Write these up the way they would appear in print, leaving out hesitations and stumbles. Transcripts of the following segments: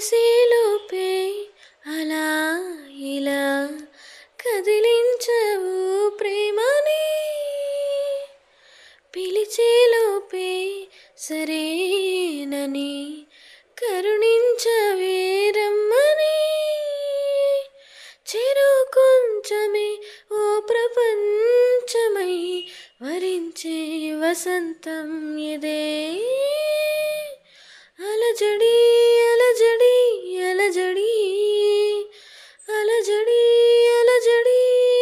కలిసేలోపే అలా ఇలా కదిలించవు ప్రేమని, పిలిచేలోపే సరేనని కరుణించవే రమ్మని, చెరు కొంచెమే ఓ ప్రపంచమై వరించే వసంతం ఇదే. అలజడి అలజడి అలజడి అలజడి అలజడి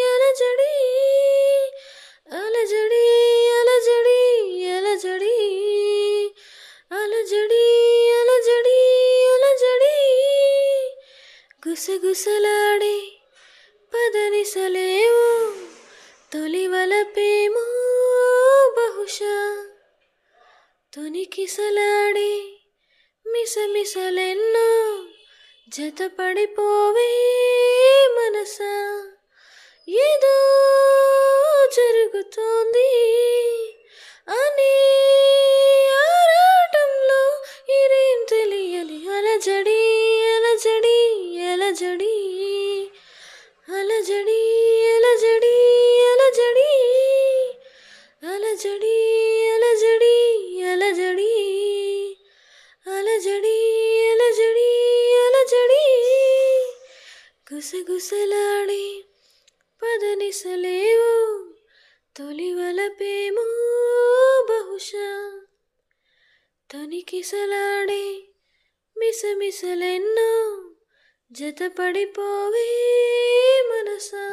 అలజడి అలజడి అలజడి అలజడి అలజడి అలజడి అలజడి గుసగుసలాడే పదనిసలేవో తొలివలపేమో బహుశా, తొనికిసలాడే మిసమిసలెన్నో జతపడిపోవే మనసా. ఏదో జరుగుతోంది అనే ఆరాటంలో ఇదేం తెలియని అలజడి అలజడి అలజడి అలజడి అలజడి అలజడి అలజడి అలజడి అలజడి అలజడి అలజడి అలజడి గుసగుసలాడే పదనిసలేవో తొలివలపేమో బహుశా, తొనికిసలాడే మిసమిసలెన్నో జతపడిపోవే మనసా.